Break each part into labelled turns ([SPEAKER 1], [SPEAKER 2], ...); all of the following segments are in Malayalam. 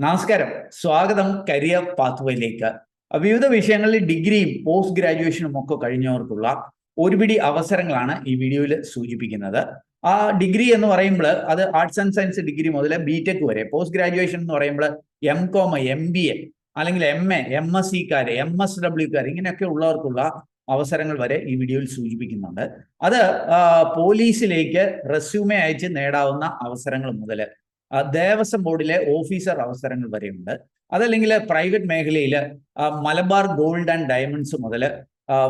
[SPEAKER 1] നമസ്കാരം. സ്വാഗതം കരിയർ പാത്വേയിലേക്ക്. വിവിധ വിഷയങ്ങളിൽ ഡിഗ്രിയും പോസ്റ്റ് ഗ്രാജുവേഷനും ഒക്കെ കഴിഞ്ഞവർക്കുള്ള ഒരുപിടി അവസരങ്ങളാണ് ഈ വീഡിയോയിൽ സൂചിപ്പിക്കുന്നത്. ആ ഡിഗ്രി എന്ന് പറയുമ്പോൾ അത് ആർട്സ് ആൻഡ് സയൻസ് ഡിഗ്രി മുതൽ ബിടെക് വരെ, പോസ്റ്റ് ഗ്രാജുവേഷൻ എന്ന് പറയുമ്പോൾ MCOM, MBA അല്ലെങ്കിൽ MA, MSc, MSW ഇങ്ങനെയൊക്കെ ഉള്ളവർക്കുള്ള അവസരങ്ങൾ വരെ ഈ വീഡിയോയിൽ സൂചിപ്പിക്കുന്നുണ്ട്. അത് പോലീസിലേക്ക് റെസ്യൂമെ അയച്ച് നേടാവുന്ന അവസരങ്ങൾ മുതൽ ദേവസ്വം ബോർഡിലെ ഓഫീസർ അവസരങ്ങൾ വരെയുണ്ട്. അതല്ലെങ്കിൽ പ്രൈവറ്റ് മേഖലയിൽ മലബാർ ഗോൾഡ് ആൻഡ് ഡയമണ്ട്സ് മുതൽ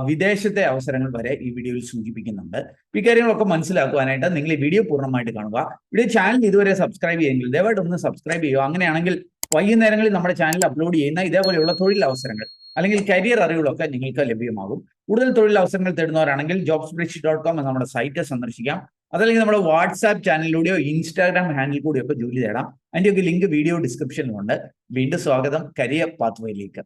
[SPEAKER 1] വിദേശത്തെ അവസരങ്ങൾ വരെ ഈ വീഡിയോയിൽ സൂചിപ്പിക്കുന്നുണ്ട്. ഈ കാര്യങ്ങളൊക്കെ മനസ്സിലാക്കുവാനായിട്ട് നിങ്ങൾ ഈ വീഡിയോ പൂർണ്ണമായിട്ട് കാണുക. വീഡിയോ ചാനൽ ഇതുവരെ സബ്സ്ക്രൈബ് ചെയ്യുമെങ്കിൽ ദയവായിട്ട് ഒന്ന് സബ്സ്ക്രൈബ് ചെയ്യുക. അങ്ങനെയാണെങ്കിൽ വൈകുന്നേരങ്ങളിൽ നമ്മുടെ ചാനൽ അപ്ലോഡ് ചെയ്യുന്ന ഇതേപോലെയുള്ള തൊഴിൽ അവസരങ്ങൾ അല്ലെങ്കിൽ കരിയർ അറിവുകളൊക്കെ നിങ്ങൾക്ക് ലഭ്യമാകും. കൂടുതൽ തൊഴിൽ അവസരങ്ങൾ തേടുന്നവരാണെങ്കിൽ jobsbridge.com എന്ന നമ്മുടെ സൈറ്റ് സന്ദർശിക്കാം. അതല്ലെങ്കിൽ നമ്മുടെ വാട്സാപ്പ് ചാനലിലൂടെയോ ഇൻസ്റ്റാഗ്രാം ഹാൻഡിൽ കൂടെയോ ഒക്കെ ജോലി തേടാം. അതിൻ്റെയൊക്കെ ലിങ്ക് വീഡിയോ ഡിസ്ക്രിപ്ഷനിലുണ്ട്. വീണ്ടും സ്വാഗതം കരിയർ പാത്വേയിലേക്ക്.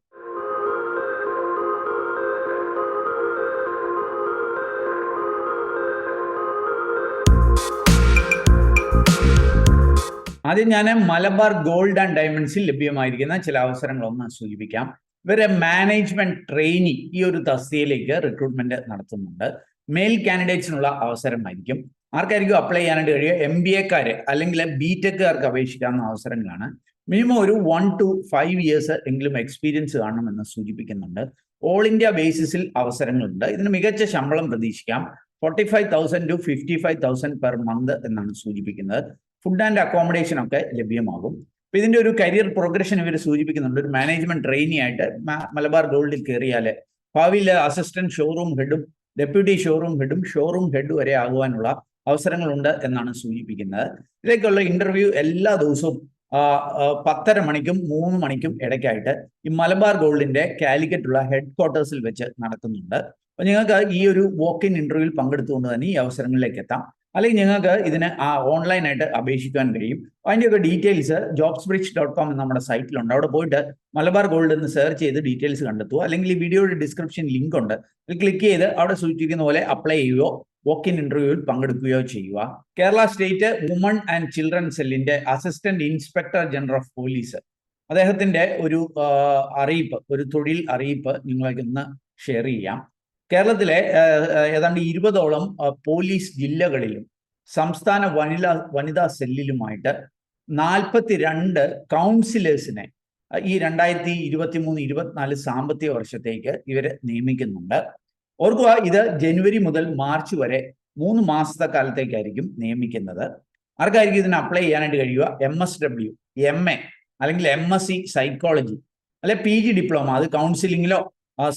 [SPEAKER 1] ആദ്യം ഞാൻ മലബാർ ഗോൾഡ് ആൻഡ് ഡയമണ്ട്സിൽ ലഭ്യമായിരിക്കുന്ന ചില അവസരങ്ങളൊന്ന് സൂചിപ്പിക്കാം. ഇവരെ മാനേജ്മെന്റ് ട്രെയിനി ഈ ഒരു തസ്തികയിലേക്ക് റിക്രൂട്ട്മെന്റ് നടത്തുന്നുണ്ട്. മെയിൽ കാൻഡിഡേറ്റ്സിനുള്ള അവസരമായിരിക്കും. ആർക്കായിരിക്കും അപ്ലൈ ചെയ്യാനായിട്ട് കഴിയുക? MBA അല്ലെങ്കിൽ BTechകാർക്ക് അപേക്ഷിക്കാവുന്ന അവസരങ്ങളാണ്. മിനിമം ഒരു 1 to 5 years എങ്കിലും എക്സ്പീരിയൻസ് കാണണമെന്ന് സൂചിപ്പിക്കുന്നുണ്ട്. ഓൾ ഇന്ത്യ ബേസിസിൽ അവസരങ്ങളുണ്ട്. ഇതിന് മികച്ച ശമ്പളം പ്രതീക്ഷിക്കാം. 45,000 to 55,000 പെർ മന്ത് എന്നാണ് സൂചിപ്പിക്കുന്നത്. ഫുഡ് ആൻഡ് അക്കോമഡേഷൻ ഒക്കെ ലഭ്യമാകും. അപ്പൊ ഇതിന്റെ ഒരു കരിയർ പ്രോഗ്രഷൻ ഇവർ സൂചിപ്പിക്കുന്നുണ്ട്. ഒരു മാനേജ്മെന്റ് ട്രെയിനി ആയിട്ട് മലബാർ ഗോൾഡിൽ കയറിയാൽ ഭാവിയിൽ അസിസ്റ്റന്റ് ഷോറൂം ഹെഡും ഡെപ്യൂട്ടി ഷോറൂം ഹെഡും ഷോറൂം ഹെഡ് വരെ ആകുവാനുള്ള അവസരങ്ങളുണ്ട് എന്നാണ് സൂചിപ്പിക്കുന്നത്. ഇതിലേക്കുള്ള ഇന്റർവ്യൂ എല്ലാ ദിവസവും 10:30 മണിക്കും 3 മണിക്കും ഇടയ്ക്കായിട്ട് ഈ മലബാർ ഗോൾഡിന്റെ കാലിക്കറ്റുള്ള ഹെഡ് ക്വാർട്ടേഴ്സിൽ വെച്ച് നടക്കുന്നുണ്ട്. അപ്പൊ നിങ്ങൾക്ക് ഈ ഒരു വോക്ക് ഇൻ ഇന്റർവ്യൂവിൽ പങ്കെടുത്തുകൊണ്ട് തന്നെ ഈ അവസരങ്ങളിലേക്ക് എത്താം. അല്ലെങ്കിൽ നിങ്ങൾക്ക് ഇതിന് ഓൺലൈനായിട്ട് അപേക്ഷിക്കാൻ കഴിയും. അതിൻ്റെയൊക്കെ ഡീറ്റെയിൽസ് jobsbridge.com എന്ന നമ്മുടെ സൈറ്റിലുണ്ട്. അവിടെ പോയിട്ട് മലബാർ ഗോൾഡ് എന്ന് സെർച്ച് ചെയ്ത് ഡീറ്റെയിൽസ് കണ്ടെത്തുക. അല്ലെങ്കിൽ ഈ വീഡിയോയുടെ ഡിസ്ക്രിപ്ഷൻ ലിങ്ക് ഉണ്ട്, അതിൽ ക്ലിക്ക് ചെയ്ത് അവിടെ സൂചിപ്പിക്കുന്ന പോലെ അപ്ലൈ ചെയ്യുകയോ വോക്ക് ഇൻ ഇന്റർവ്യൂവിൽ പങ്കെടുക്കുകയോ ചെയ്യുക. Kerala state woman and children സെല്ലിന്റെ assistant inspector general of police അദ്ദേഹത്തിന്റെ ഒരു അറിയിപ്പ്, ഒരു തൊഴിൽ അറിയിപ്പ് നിങ്ങൾക്ക് ഇന്ന് ഷെയർ ചെയ്യാം. കേരളത്തിലെ ഏതാണ്ട് 20ഓളം പോലീസ് ജില്ലകളിലും സംസ്ഥാന വനിതാ സെല്ലിലുമായിട്ട് 42 കൗൺസിലേഴ്സിനെ ഈ 2023-24 സാമ്പത്തിക വർഷത്തേക്ക് ഇവരെ നിയമിക്കുന്നുണ്ട്. ഓർക്കുക, ഇത് ജനുവരി മുതൽ മാർച്ച് വരെ 3 മാസത്തെ കാലത്തേക്കായിരിക്കും നിയമിക്കുന്നത്. ആർക്കായിരിക്കും ഇതിന് അപ്ലൈ ചെയ്യാനായിട്ട് കഴിയുക? MSW, MA അല്ലെങ്കിൽ MSc സൈക്കോളജി അല്ലെ PG ഡിപ്ലോമ, അത് കൗൺസിലിങ്ങിലോ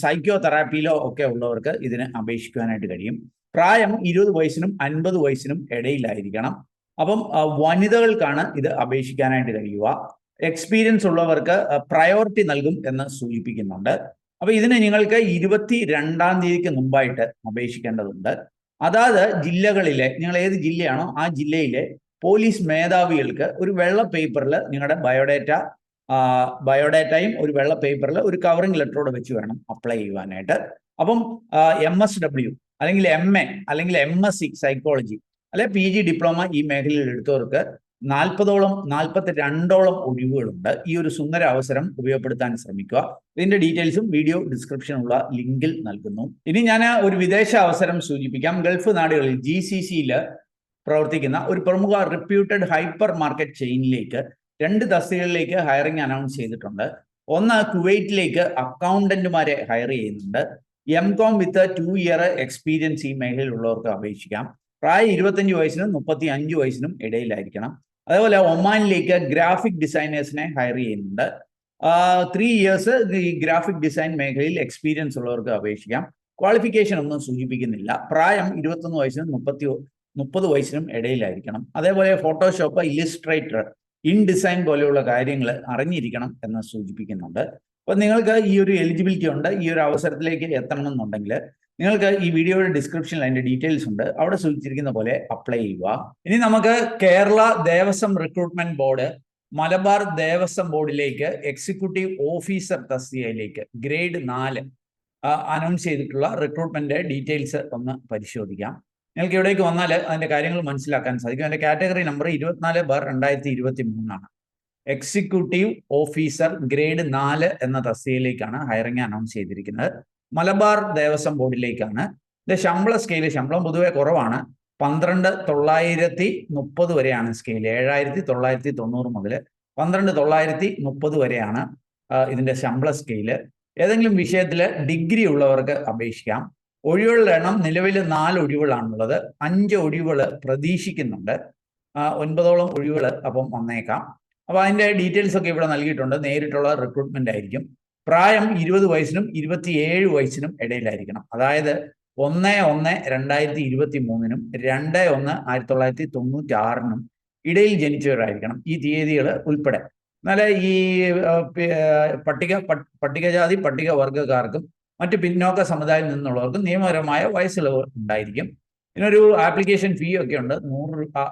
[SPEAKER 1] സൈക്കോ തെറാപ്പിയിലോ ഒക്കെ ഉള്ളവർക്ക് ഇതിന് അപേക്ഷിക്കുവാനായിട്ട് കഴിയും. പ്രായം 20 വയസ്സിനും 50 വയസ്സിനും ഇടയിലായിരിക്കണം. അപ്പം വനിതകൾക്കാണ് ഇത് അപേക്ഷിക്കാനായിട്ട് കഴിയുക. എക്സ്പീരിയൻസ് ഉള്ളവർക്ക് പ്രയോറിറ്റി നൽകും എന്ന് സൂചിപ്പിക്കുന്നുണ്ട്. അപ്പൊ ഇതിന് നിങ്ങൾക്ക് 22-ാം തീയതിക്ക് മുമ്പായിട്ട് അപേക്ഷിക്കേണ്ടതുണ്ട്. അതാത് ജില്ലകളിലെ, നിങ്ങൾ ഏത് ജില്ലയാണോ ആ ജില്ലയിലെ പോലീസ് മേധാവികൾക്ക് ഒരു വെള്ള പേപ്പറിൽ നിങ്ങളുടെ ബയോഡാറ്റയും ഒരു വെള്ള പേപ്പറിൽ ഒരു കവറിംഗ് ലെറ്ററോടെ വെച്ച് വേണം അപ്ലൈ ചെയ്യുവാനായിട്ട്. അപ്പം MSW അല്ലെങ്കിൽ MA അല്ലെങ്കിൽ MSc സൈക്കോളജി അല്ലെ PG ഡിപ്ലോമ ഈ മേഖലയിൽ എടുത്തവർക്ക് 42ഓളം ഒഴിവുകളുണ്ട്. ഈ ഒരു സുന്ദര അവസരം ഉപയോഗപ്പെടുത്താൻ ശ്രമിക്കുക. ഇതിന്റെ ഡീറ്റെയിൽസും വീഡിയോ ഡിസ്ക്രിപ്ഷനുള്ള ലിങ്കിൽ നൽകുന്നു. ഇനി ഞാൻ ഒരു വിദേശ അവസരം സൂചിപ്പിക്കാം. ഗൾഫ് നാടുകളിൽ GCCയിൽ പ്രവർത്തിക്കുന്ന ഒരു പ്രമുഖ റിപ്യൂട്ടഡ് ഹൈപ്പർ മാർക്കറ്റ് ചെയിനിലേക്ക് 2 തസ്തികകളിലേക്ക് ഹയറിംഗ് അനൗൺസ് ചെയ്തിട്ടുണ്ട്. ഒന്ന്, കുവൈറ്റിലേക്ക് അക്കൗണ്ടന്റുമാരെ ഹയർ ചെയ്യുന്നുണ്ട്. MCOM വിത്ത് 2 year എക്സ്പീരിയൻസ് ഈ മേഖലയിലുള്ളവർക്ക് അപേക്ഷിക്കാം. പ്രായം 25 വയസ്സിനും 35 വയസ്സിനും ഇടയിലായിരിക്കണം. അതേപോലെ ഒമാനിലേക്ക് ഗ്രാഫിക് ഡിസൈനേഴ്സിനെ ഹയർ ചെയ്യുന്നുണ്ട്. 3 years ഈ ഗ്രാഫിക് ഡിസൈൻ മേഖലയിൽ എക്സ്പീരിയൻസ് ഉള്ളവർക്ക് അപേക്ഷിക്കാം. ക്വാളിഫിക്കേഷൻ ഒന്നും സൂചിപ്പിക്കുന്നില്ല. പ്രായം 21 വയസ്സിനും 30 വയസ്സിനും ഇടയിലായിരിക്കണം. അതേപോലെ ഫോട്ടോഷോപ്പ്, ഇല്ലിസ്ട്രേറ്റർ, ഇൻഡിസൈൻ പോലെയുള്ള കാര്യങ്ങൾ അറിഞ്ഞിരിക്കണം എന്ന് സൂചിപ്പിക്കുന്നുണ്ട്. അപ്പൊ നിങ്ങൾക്ക് ഈ ഒരു എലിജിബിലിറ്റി ഉണ്ട്. ഈ ഒരു അവസരത്തിലേക്ക് എത്തണമെന്നുണ്ടെങ്കിൽ നിങ്ങൾക്ക് ഈ വീഡിയോയുടെ ഡിസ്ക്രിപ്ഷനിൽ അതിന്റെ ഡീറ്റെയിൽസ് ഉണ്ട്, അവിടെ സൂചിച്ചിരിക്കുന്ന പോലെ അപ്ലൈ ചെയ്യുക. ഇനി നമുക്ക് കേരള ദേവസ്വം റിക്രൂട്ട്മെന്റ് ബോർഡ് മലബാർ ദേവസ്വം ബോർഡിലേക്ക് എക്സിക്യൂട്ടീവ് ഓഫീസർ തസ്തികയിലേക്ക് ഗ്രേഡ് 4 അനൗൺസ് ചെയ്തിട്ടുള്ള റിക്രൂട്ട്മെന്റ് ഡീറ്റെയിൽസ് ഒന്ന് പരിശോധിക്കാം. നിങ്ങൾക്ക് ഇവിടേക്ക് വന്നാൽ അതിന്റെ കാര്യങ്ങൾ മനസ്സിലാക്കാൻ സാധിക്കും. അതിന്റെ കാറ്റഗറി നമ്പർ 24/2023 ആണ്. എക്സിക്യൂട്ടീവ് ഓഫീസർ ഗ്രേഡ് 4 എന്ന തസ്തികയിലേക്കാണ് ഹയറിംഗ് അനൗൺസ് ചെയ്തിരിക്കുന്നത്. മലബാർ ദേവസ്വം ബോർഡിലേക്കാണ്. ഇത് ശമ്പളം പൊതുവെ കുറവാണ്. 12,930 വരെയാണ് സ്കെയിൽ. 7,990 മുതൽ 12,930 വരെയാണ് ഇതിന്റെ ശമ്പള സ്കെയില്. ഏതെങ്കിലും വിഷയത്തിൽ ഡിഗ്രി ഉള്ളവർക്ക് അപേക്ഷിക്കാം. ഒഴിവുകളുടെ എണ്ണം നിലവിൽ 4 ഒഴിവുകളാണുള്ളത്. 5 ഒഴിവുകൾ പ്രതീക്ഷിക്കുന്നുണ്ട്. 9ഓളം ഒഴിവുകൾ അപ്പം വന്നേക്കാം. അപ്പോൾ അതിന്റെ ഡീറ്റെയിൽസ് ഒക്കെ ഇവിടെ നൽകിയിട്ടുണ്ട്. നേരിട്ടുള്ള റിക്രൂട്ട്മെന്റ് ആയിരിക്കും. പ്രായം 20 വയസ്സിനും 27 വയസ്സിനും ഇടയിലായിരിക്കണം. അതായത് 1/1/2023 2/1/1996 ഇടയിൽ ജനിച്ചവരായിരിക്കണം. ഈ തീയതികൾ ഉൾപ്പെടെ. എന്നാലേ ഈ പട്ടികജാതി പട്ടികവർഗക്കാർക്കും മറ്റ് പിന്നോക്ക സമുദായത്തിൽ നിന്നുള്ളവർക്കും നിയമപരമായ വയസ്സിളവ് ഉണ്ടായിരിക്കും. ഇതിനൊരു ആപ്ലിക്കേഷൻ ഫീ ഒക്കെ ഉണ്ട്.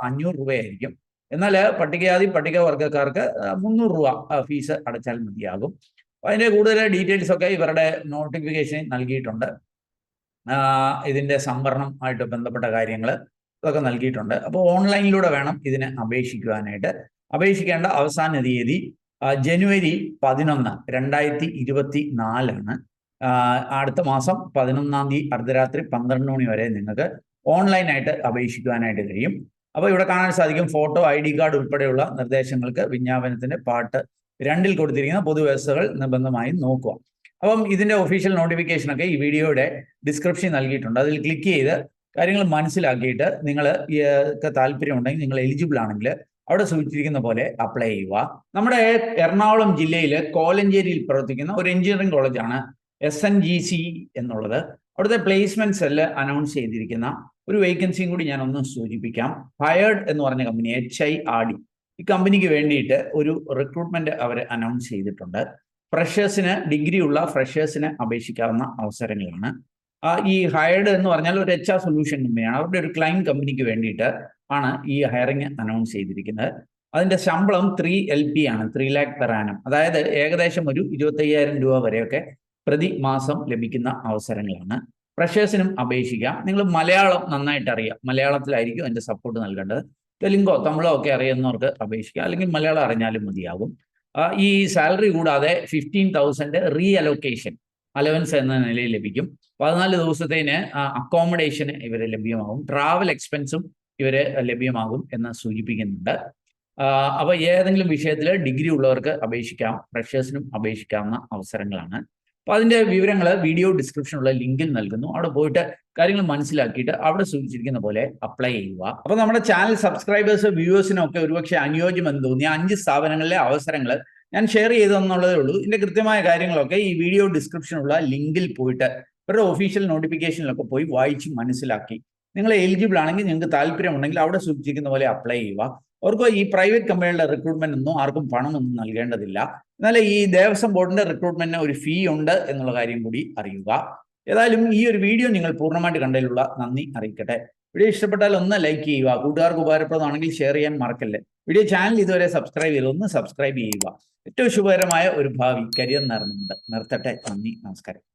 [SPEAKER 1] 500 രൂപയായിരിക്കും. എന്നാൽ പട്ടികജാതി പട്ടികവർഗക്കാർക്ക് 300 രൂപ ഫീസ് അടച്ചാൽ മതിയാകും. അതിൻ്റെ കൂടുതൽ ഡീറ്റെയിൽസ് ഒക്കെ ഇവരുടെ നോട്ടിഫിക്കേഷൻ നൽകിയിട്ടുണ്ട്. ഇതിൻ്റെ സംവരണം ആയിട്ട് ബന്ധപ്പെട്ട കാര്യങ്ങൾ ഇതൊക്കെ നൽകിയിട്ടുണ്ട്. അപ്പോൾ ഓൺലൈനിലൂടെ വേണം ഇതിന് അപേക്ഷിക്കുവാനായിട്ട്. അപേക്ഷിക്കേണ്ട അവസാന തീയതി ജനുവരി 11, 2024 അടുത്ത മാസം 11-ാം തീയതി അർദ്ധരാത്രി 12 മണി വരെ നിങ്ങൾക്ക് ഓൺലൈനായിട്ട് അപേക്ഷിക്കുവാനായിട്ട് കഴിയും. അപ്പോൾ ഇവിടെ കാണാൻ സാധിക്കും ഫോട്ടോ, ID കാർഡ് ഉൾപ്പെടെയുള്ള നിർദ്ദേശങ്ങൾക്ക് വിജ്ഞാപനത്തിന്റെ പാർട്ട് 2 കൊടുത്തിരിക്കുന്ന പൊതുവ്യവസ്ഥകൾ നിർബന്ധമായും നോക്കുക. അപ്പം ഇതിന്റെ ഒഫീഷ്യൽ നോട്ടിഫിക്കേഷനൊക്കെ ഈ വീഡിയോയുടെ ഡിസ്ക്രിപ്ഷൻ നൽകിയിട്ടുണ്ട്. അതിൽ ക്ലിക്ക് ചെയ്ത് കാര്യങ്ങൾ മനസ്സിലാക്കിയിട്ട് നിങ്ങൾ താല്പര്യമുണ്ടെങ്കിൽ, നിങ്ങൾ എലിജിബിൾ ആണെങ്കിൽ അവിടെ സൂചിച്ചിരിക്കുന്ന പോലെ അപ്ലൈ ചെയ്യുക. നമ്മുടെ എറണാകുളം ജില്ലയിൽ കോലഞ്ചേരിയിൽ പ്രവർത്തിക്കുന്ന ഒരു എഞ്ചിനീയറിംഗ് കോളേജാണ് SNGC എന്നുള്ളത്. അവിടുത്തെ പ്ലേസ്മെന്റ് സെല്ല് അനൗൺസ് ചെയ്തിരിക്കുന്ന ഒരു വേക്കൻസിയും കൂടി ഞാൻ ഒന്ന് സൂചിപ്പിക്കാം. ഹയേർഡ് എന്ന് പറഞ്ഞ കമ്പനി HIRD, ഈ കമ്പനിക്ക് വേണ്ടിയിട്ട് ഒരു റിക്രൂട്ട്മെന്റ് അവർ അനൗൺസ് ചെയ്തിട്ടുണ്ട്. ഫ്രഷേഴ്സിന്, ഡിഗ്രി ഉള്ള ഫ്രഷേഴ്സിന് അപേക്ഷിക്കാവുന്ന അവസരങ്ങളാണ്. ഈ ഹയർഡ് എന്ന് പറഞ്ഞാൽ ഒരു HR സൊല്യൂഷൻ കമ്പനിയാണ്. അവരുടെ ഒരു ക്ലൈന്റ് കമ്പനിക്ക് വേണ്ടിയിട്ട് ആണ് ഈ ഹയറിംഗ് അനൗൺസ് ചെയ്തിരിക്കുന്നത്. അതിന്റെ ശമ്പളം 3 LP ആണ്, 3 lakh per annum. അതായത് ഏകദേശം ഒരു 25,000 രൂപ വരെയൊക്കെ പ്രതി മാസം ലഭിക്കുന്ന അവസരങ്ങളാണ്. ഫ്രഷേഴ്സിനും അപേക്ഷിക്കാം. നിങ്ങൾ മലയാളം നന്നായിട്ട് അറിയാം, മലയാളത്തിലായിരിക്കും അതിന്റെ സപ്പോർട്ട് നൽകേണ്ടത്. തെലുങ്കോ തമിഴോ ഒക്കെ അറിയുന്നവർക്ക് അപേക്ഷിക്കാം, അല്ലെങ്കിൽ മലയാളം അറിഞ്ഞാലും മതിയാകും. ഈ സാലറി കൂടാതെ 15,000 റീഅലോക്കേഷൻ അലവൻസ് എന്ന നിലയിൽ ലഭിക്കും. 14 ദിവസത്തേന് അക്കോമഡേഷന് ഇവരെ ലഭ്യമാകും. ട്രാവൽ എക്സ്പെൻസും ഇവരെ ലഭ്യമാകും എന്ന് സൂചിപ്പിക്കുന്നുണ്ട്. അപ്പോൾ ഏതെങ്കിലും വിഷയത്തിൽ ഡിഗ്രി ഉള്ളവർക്ക് അപേക്ഷിക്കാം, ഫ്രഷേഴ്സിനും അപേക്ഷിക്കാവുന്ന അവസരങ്ങളാണ്. അപ്പോൾ അതിൻ്റെ വിവരങ്ങൾ വീഡിയോ ഡിസ്ക്രിപ്ഷനുള്ള ലിങ്കിൽ നൽകുന്നു. അവിടെ പോയിട്ട് കാര്യങ്ങൾ മനസ്സിലാക്കിയിട്ട് അവിടെ സൂചിച്ചിരിക്കുന്ന പോലെ അപ്ലൈ ചെയ്യുക. അപ്പോൾ നമ്മുടെ ചാനൽ സബ്സ്ക്രൈബേഴ്സ്, വ്യൂവേഴ്സിനൊക്കെ ഒരുപക്ഷെ അനുയോജ്യമെന്ന് തോന്നിയ 5 സ്ഥാപനങ്ങളിലെ അവസരങ്ങൾ ഞാൻ ഷെയർ ചെയ്തെന്നുള്ളതേ ഉള്ളൂ. ഇതിൻ്റെ കൃത്യമായ കാര്യങ്ങളൊക്കെ ഈ വീഡിയോ ഡിസ്ക്രിപ്ഷനുള്ള ലിങ്കിൽ പോയിട്ട് ഇവരുടെ ഒഫീഷ്യൽ നോട്ടിഫിക്കേഷനിലൊക്കെ പോയി വായിച്ച് മനസ്സിലാക്കി നിങ്ങൾ എലിജിബിൾ ആണെങ്കിൽ, നിങ്ങൾക്ക് താല്പര്യമുണ്ടെങ്കിൽ അവിടെ സൂചിപ്പിക്കുന്ന പോലെ അപ്ലൈ ചെയ്യുക. അവർക്ക് ഈ പ്രൈവറ്റ് കമ്പനികളുടെ റിക്രൂട്ട്മെന്റ് ഒന്നും ആർക്കും പണമൊന്നും നൽകേണ്ടതില്ല. എന്നാൽ ഈ ദേവസ്വം ബോർഡിന്റെ റിക്രൂട്ട്മെന്റിന് ഒരു ഫീ ഉണ്ട് എന്നുള്ള കാര്യം കൂടി അറിയുക. ഏതായാലും ഈ ഒരു വീഡിയോ നിങ്ങൾ പൂർണ്ണമായിട്ട് കണ്ടതിലുള്ള നന്ദി അറിയിക്കട്ടെ. വീഡിയോ ഇഷ്ടപ്പെട്ടാൽ ഒന്ന് ലൈക്ക് ചെയ്യുക. കൂട്ടുകാർക്ക് ഉപകാരപ്രദമാണെങ്കിൽ ഷെയർ ചെയ്യാൻ മറക്കല്ലേ. വീഡിയോ ചാനൽ ഇതുവരെ സബ്സ്ക്രൈബ് ചെയ്ത് ഒന്ന് സബ്സ്ക്രൈബ് ചെയ്യുക. ഏറ്റവും ശുഭകരമായ ഒരു ഭാവി കരിയർ നിർത്തട്ടെ. നന്ദി, നമസ്കാരം.